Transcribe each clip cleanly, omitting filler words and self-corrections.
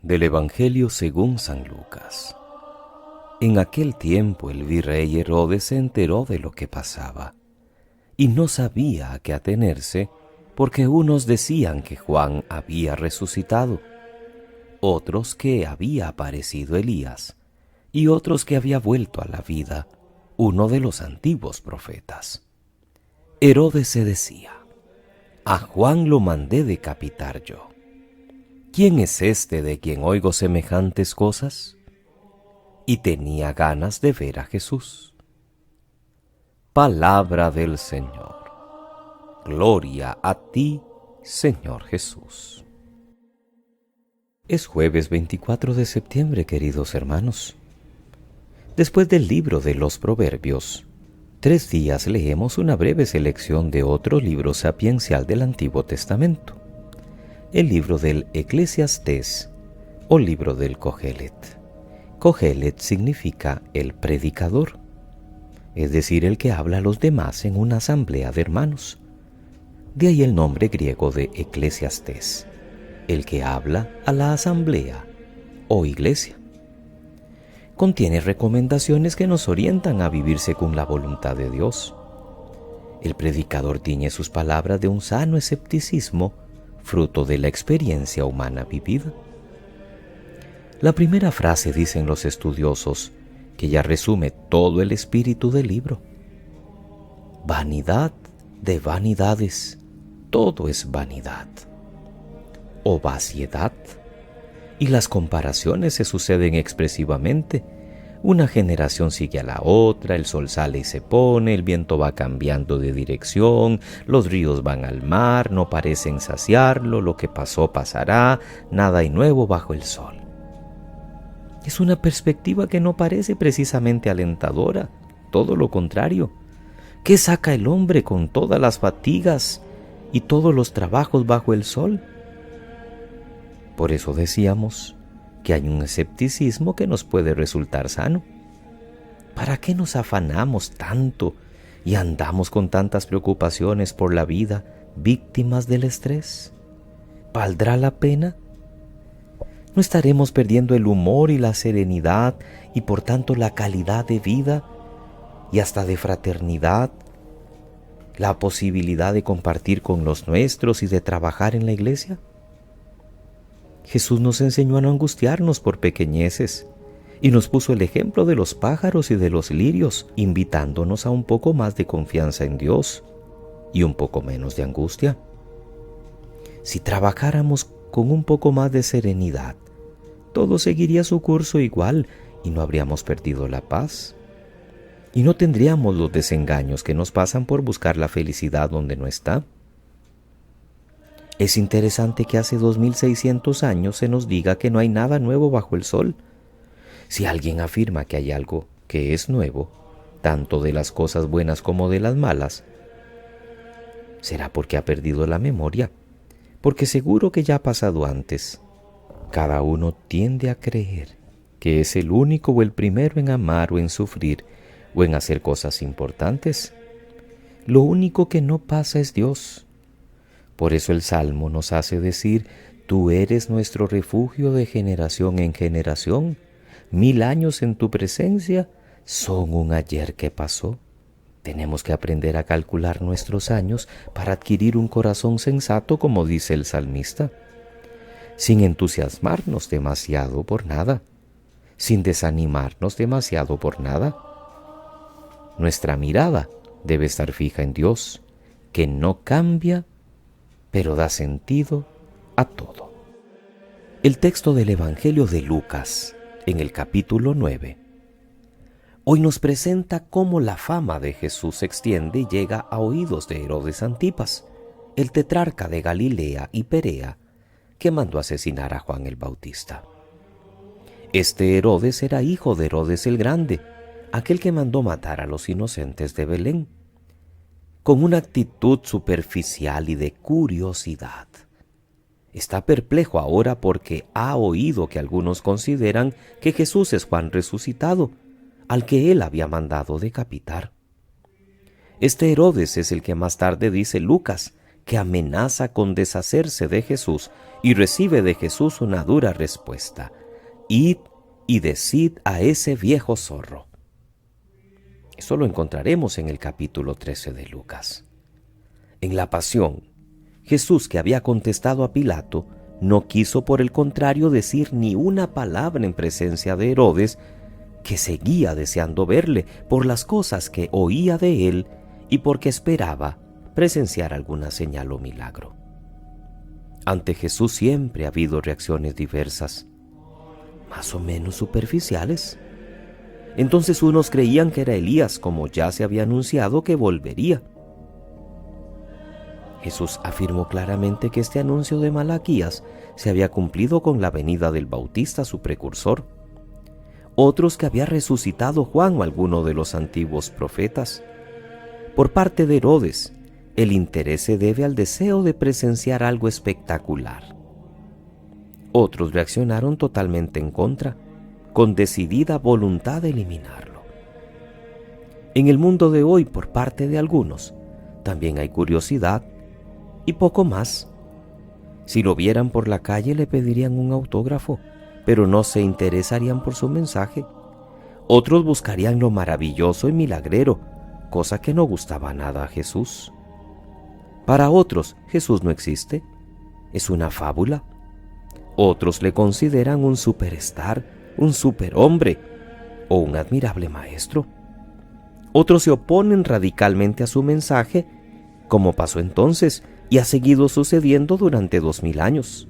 Del Evangelio según San Lucas. En aquel tiempo el virrey Herodes se enteró de lo que pasaba, y no sabía a qué atenerse, porque unos decían que Juan había resucitado, otros que había aparecido Elías, y otros que había vuelto a la vida uno de los antiguos profetas. Herodes se decía: a Juan lo mandé decapitar yo. ¿Quién es este de quien oigo semejantes cosas? Y tenía ganas de ver a Jesús. Palabra del Señor. Gloria a ti, Señor Jesús. Es jueves 24 de septiembre, queridos hermanos. Después del libro de los Proverbios, 3 días leemos una breve selección de otro libro sapiencial del Antiguo Testamento, el libro del Eclesiastés o libro del Cogelet. Cogelet significa el predicador, es decir, el que habla a los demás en una asamblea de hermanos. De ahí el nombre griego de Eclesiastés, el que habla a la asamblea o iglesia. Contiene recomendaciones que nos orientan a vivir según la voluntad de Dios. El predicador tiñe sus palabras de un sano escepticismo, fruto de la experiencia humana vivida. La primera frase, dicen los estudiosos, que ya resume todo el espíritu del libro. Vanidad de vanidades, todo es vanidad. O vaciedad. Y las comparaciones se suceden expresivamente. Una generación sigue a la otra, el sol sale y se pone, el viento va cambiando de dirección, los ríos van al mar, no parecen saciarlo, lo que pasó pasará, nada hay nuevo bajo el sol. Es una perspectiva que no parece precisamente alentadora, todo lo contrario. ¿Qué saca el hombre con todas las fatigas y todos los trabajos bajo el sol? Por eso decíamos que hay un escepticismo que nos puede resultar sano. ¿Para qué nos afanamos tanto y andamos con tantas preocupaciones por la vida, víctimas del estrés? ¿Valdrá la pena? ¿No estaremos perdiendo el humor y la serenidad y por tanto la calidad de vida y hasta de fraternidad, la posibilidad de compartir con los nuestros y de trabajar en la iglesia? Jesús nos enseñó a no angustiarnos por pequeñeces y nos puso el ejemplo de los pájaros y de los lirios, invitándonos a un poco más de confianza en Dios y un poco menos de angustia. Si trabajáramos con un poco más de serenidad, todo seguiría su curso igual y no habríamos perdido la paz. Y no tendríamos los desengaños que nos pasan por buscar la felicidad donde no está. Es interesante que hace 2600 años se nos diga que no hay nada nuevo bajo el sol. Si alguien afirma que hay algo que es nuevo, tanto de las cosas buenas como de las malas, será porque ha perdido la memoria, porque seguro que ya ha pasado antes. Cada uno tiende a creer que es el único o el primero en amar o en sufrir o en hacer cosas importantes. Lo único que no pasa es Dios. Por eso el Salmo nos hace decir: tú eres nuestro refugio de generación en generación. 1000 años en tu presencia son un ayer que pasó. Tenemos que aprender a calcular nuestros años para adquirir un corazón sensato, como dice el salmista, sin entusiasmarnos demasiado por nada, sin desanimarnos demasiado por nada. Nuestra mirada debe estar fija en Dios, que no cambia, pero da sentido a todo. El texto del Evangelio de Lucas, en el capítulo 9, hoy nos presenta cómo la fama de Jesús se extiende y llega a oídos de Herodes Antipas, el tetrarca de Galilea y Perea, que mandó asesinar a Juan el Bautista. Este Herodes era hijo de Herodes el Grande, aquel que mandó matar a los inocentes de Belén, con una actitud superficial y de curiosidad. Está perplejo ahora porque ha oído que algunos consideran que Jesús es Juan resucitado, al que él había mandado decapitar. Este Herodes es el que más tarde dice Lucas que amenaza con deshacerse de Jesús y recibe de Jesús una dura respuesta: id y decid a ese viejo zorro. Eso lo encontraremos en el capítulo 13 de Lucas. En la pasión, Jesús, que había contestado a Pilato, no quiso por el contrario decir ni una palabra en presencia de Herodes, que seguía deseando verle por las cosas que oía de él y porque esperaba presenciar alguna señal o milagro. Ante Jesús siempre ha habido reacciones diversas, más o menos superficiales. Entonces unos creían que era Elías, como ya se había anunciado que volvería. Jesús afirmó claramente que este anuncio de Malaquías se había cumplido con la venida del Bautista, su precursor. Otros que había resucitado Juan o alguno de los antiguos profetas. Por parte de Herodes, el interés se debe al deseo de presenciar algo espectacular. Otros reaccionaron totalmente en contra, con decidida voluntad de eliminarlo. En el mundo de hoy, por parte de algunos, también hay curiosidad y poco más. Si lo vieran por la calle le pedirían un autógrafo, pero no se interesarían por su mensaje. Otros buscarían lo maravilloso y milagrero, cosa que no gustaba nada a Jesús. Para otros, Jesús no existe, es una fábula. Otros le consideran un superstar, un superhombre o un admirable maestro. Otros se oponen radicalmente a su mensaje, como pasó entonces y ha seguido sucediendo durante 2000 años.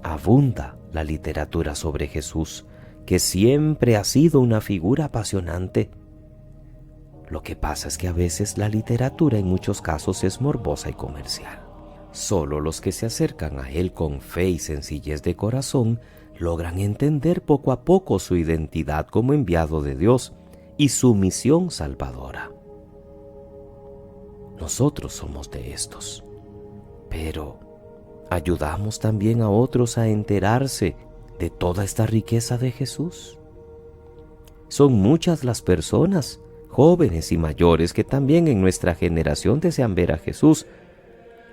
Abunda la literatura sobre Jesús, que siempre ha sido una figura apasionante. Lo que pasa es que a veces la literatura en muchos casos es morbosa y comercial. Solo los que se acercan a él con fe y sencillez de corazón logran entender poco a poco su identidad como enviado de Dios y su misión salvadora. Nosotros somos de estos, pero ¿ayudamos también a otros a enterarse de toda esta riqueza de Jesús? Son muchas las personas, jóvenes y mayores, que también en nuestra generación desean ver a Jesús,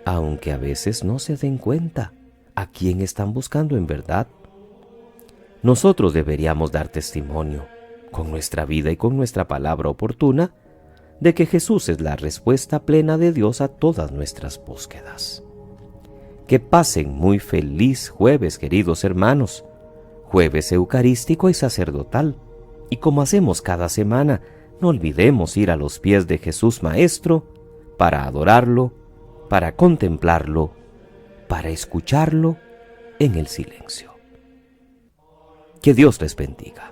aunque a veces no se den cuenta a quién están buscando en verdad. Nosotros deberíamos dar testimonio, con nuestra vida y con nuestra palabra oportuna, de que Jesús es la respuesta plena de Dios a todas nuestras búsquedas. Que pasen muy feliz jueves, queridos hermanos, jueves eucarístico y sacerdotal. Y como hacemos cada semana, no olvidemos ir a los pies de Jesús Maestro para adorarlo, para contemplarlo, para escucharlo en el silencio. Que Dios les bendiga.